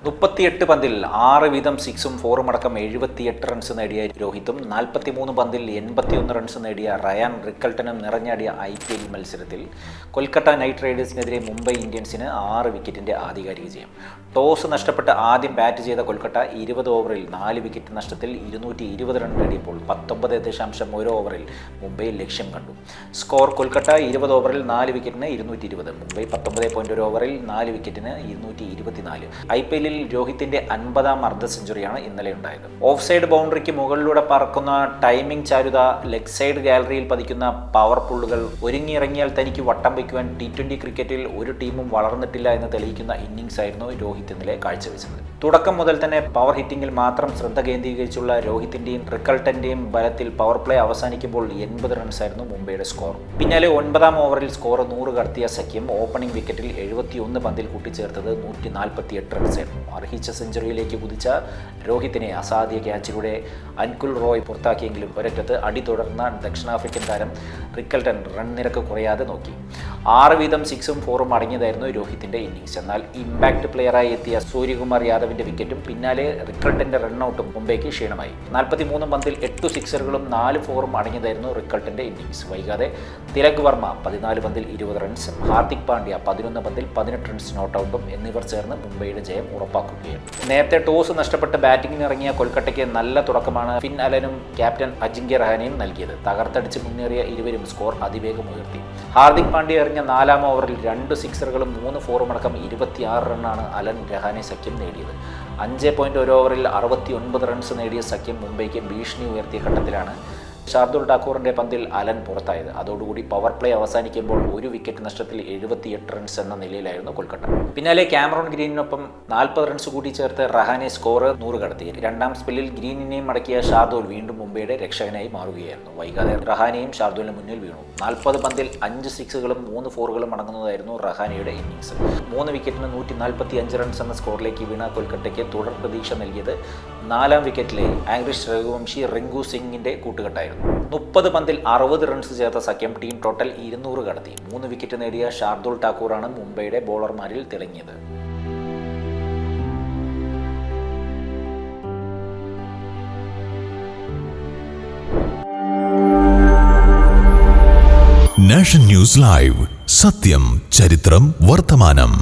38 പന്തിൽ 6 വീതം 6ഉം 4ഉം അടക്കം 78 റൺസ് നേടിയ രോഹിത്തും 43 പന്തിൽ 81 റൺസ് നേടിയ റയാൻ റിക്കൽട്ടനും നിറഞ്ഞാടിയ IPL മത്സരത്തിൽ കൊൽക്കത്ത നൈറ്റ് റൈഡേഴ്സിനെതിരെ മുംബൈ ഇന്ത്യൻസിന് 6 വിക്കറ്റിന്റെ ആധികാരിക ജയം. ടോസ് നഷ്ടപ്പെട്ട് ആദ്യം ബാറ്റ് ചെയ്ത കൊൽക്കത്ത 20 ഓവറിൽ 4 വിക്കറ്റ് നഷ്ടത്തിൽ 220 റൺ നേടിയപ്പോൾ 19.1 ഓവറിൽ മുംബൈ ലക്ഷ്യം കണ്ടു. സ്കോർ: കൊൽക്കത്ത 20 ഓവറിൽ 4 വിക്കറ്റിന് 220, മുംബൈ 19.1 ഓവറിൽ 4 വിക്കറ്റിന് 224. IPL രോഹിത്തിന്റെ 50ാം അർദ്ധ സെഞ്ചുറിയാണ് ഇന്നലെ ഉണ്ടായത്. ഓഫ് സൈഡ് ബൗണ്ടറിക്ക് മുകളിലൂടെ പറക്കുന്ന ടൈമിംഗ് ചാരുത, ലെഗ് സൈഡ് ഗാലറിയിൽ പതിക്കുന്ന പവർ പുള്ളുകൾ, ഒരുങ്ങിയിറങ്ങിയാൽ തനിക്ക് വട്ടം വയ്ക്കുവാൻ T20 ക്രിക്കറ്റിൽ ഒരു ടീമും വളർന്നിട്ടില്ല എന്ന് തെളിയിക്കുന്ന ഇന്നിംഗ്സ് ആയിരുന്നു രോഹിത് ഇന്നലെ കാഴ്ചവെച്ചത്. തുടക്കം മുതൽ തന്നെ പവർ ഹിറ്റിംഗിൽ മാത്രം ശ്രദ്ധ കേന്ദ്രീകരിച്ചുള്ള രോഹിത്തിന്റെയും റിക്കൽട്ടന്റെയും ബലത്തിൽ പവർ പ്ലേ അവസാനിക്കുമ്പോൾ 80 റൺസായിരുന്നു മുംബൈയുടെ സ്കോർ. പിന്നാലെ 9ാം ഓവറിൽ സ്കോർ 100 കടത്തിയ സഖ്യം ഓപ്പണിംഗ് വിക്കറ്റിൽ 71 പന്തിൽ കൂട്ടിച്ചേർത്തത് 148 റൺസായിരുന്നു. അർഹിച്ച സെഞ്ചുറിയിലേക്ക് കുതിച്ച രോഹിത്തിനെ അസാധ്യ ക്യാച്ചിലൂടെ അൻകുൽ റോയ് പുറത്താക്കിയെങ്കിലും ഒരറ്റത്ത് അടി തുടർന്ന ദക്ഷിണാഫ്രിക്കൻ താരം റിക്കൽട്ടൻ റൺ നിരക്ക് കുറയാതെ നോക്കി. 6 വീതം 6ഉം 4ഉം അടങ്ങിയതായിരുന്നു രോഹിത്തിന്റെ ഇന്നിംഗ്സ്. എന്നാൽ ഇമ്പാക്ട് പ്ലെയറായി എത്തിയ സൂര്യകുമാർ യാദവിന്റെ വിക്കറ്റും പിന്നാലെ റിക്കൽട്ടന്റെ റണ്ണൌട്ടും മുംബൈക്ക് ക്ഷീണമായി. 43 പന്തിൽ 8 സിക്സറുകളും 4 4ഉം അടങ്ങിയതായിരുന്നു റിക്കൽട്ടന്റെ ഇന്നിംഗ്സ്. വൈകാതെ തിലക് വർമ്മ 14 പന്തിൽ 20 റൺസും ഹാർദിക് പാണ്ഡ്യ 11 പന്തിൽ 18 റൺസ് നോട്ടൌട്ടും എന്നിവർ ചേർന്ന് മുംബൈയുടെ ജയം ഉറപ്പാക്കുകയാണ്. നേരത്തെ ടോസ് നഷ്ടപ്പെട്ട് ബാറ്റിംഗിന് ഇറങ്ങിയ കൊൽക്കത്തയ്ക്ക് നല്ല തുടക്കമാണ് ഫിൻ അലനും ക്യാപ്റ്റൻ അജിങ്ക്യ രഹാനെയും നൽകിയത്. തകർത്തടിച്ച് മുന്നേറിയ ഇരുവരും സ്കോർ അതിവേഗം ഉയർത്തി. ഹാർദിക് പാണ്ഡ്യ എറിഞ്ഞ 4ാം ഓവറിൽ 2 സിക്സറുകളും 3 4ഉം അടക്കം 26 റണ്ണാണ് അലൻ രഹാനെ സഖ്യം നേടിയത്. 5.1 ഓവറിൽ 69 റൺസ് നേടിയ സഖ്യം മുംബൈക്ക് ഭീഷണി ഉയർത്തിയ ഘട്ടത്തിലാണ് ഷാർദുൽ ഠാക്കൂറിന്റെ പന്തിൽ അലൻ പുറത്തായത്. അതോടുകൂടി പവർ പ്ലേ അവസാനിക്കുമ്പോൾ 1 വിക്കറ്റ് നഷ്ടത്തിൽ 78 റൺസ് എന്ന നിലയിലായിരുന്നു കൊൽക്കത്ത. പിന്നാലെ കാമറൂൺ ഗ്രീനിനൊപ്പം 40 റൺസ് കൂടി ചേർത്ത് റഹാനെ സ്കോർ 100 കടത്തി. 2ാം സ്പെല്ലിൽ ഗ്രീനിനെയും അടക്കിയ ഷാർദുൽ വീണ്ടും മുംബൈയുടെ രക്ഷകനായി മാറുകയായിരുന്നു. വൈകാതെ റഹാനെയും ഷാർദുലിന് മുന്നിൽ വീണു. 40 പന്തിൽ 5 സിക്സുകളും 3 4ഉകളും അടങ്ങുന്നതായിരുന്നു റഹാനെയുടെ ഇന്നിംഗ്സ്. 3 വിക്കറ്റിന് 145 റൺസ് എന്ന സ്കോറിലേക്ക് വീണ കൊൽക്കത്തയ്ക്ക് തുടർ പ്രതീക്ഷ നൽകിയത് 4ാം വിക്കറ്റിലെ ആംഗ്രിഷ് രഘുവംശി റിങ്കു സിംഗിന്റെ കൂട്ടുകെട്ടായിരുന്നു. 30 പന്തിൽ 60 റൺസ് ചേർത്ത സഖ്യം ടീം ടോട്ടൽ 200 കടത്തി. 3 വിക്കറ്റ് നേടിയ ഷാർദുൽ ഠാക്കൂറാണ് മുംബൈയുടെ ബോളർമാരിൽ തിളങ്ങിയത്. നാഷൻ ന്യൂസ് ലൈവ്, സത്യം, ചരിത്രം, വർത്തമാനം.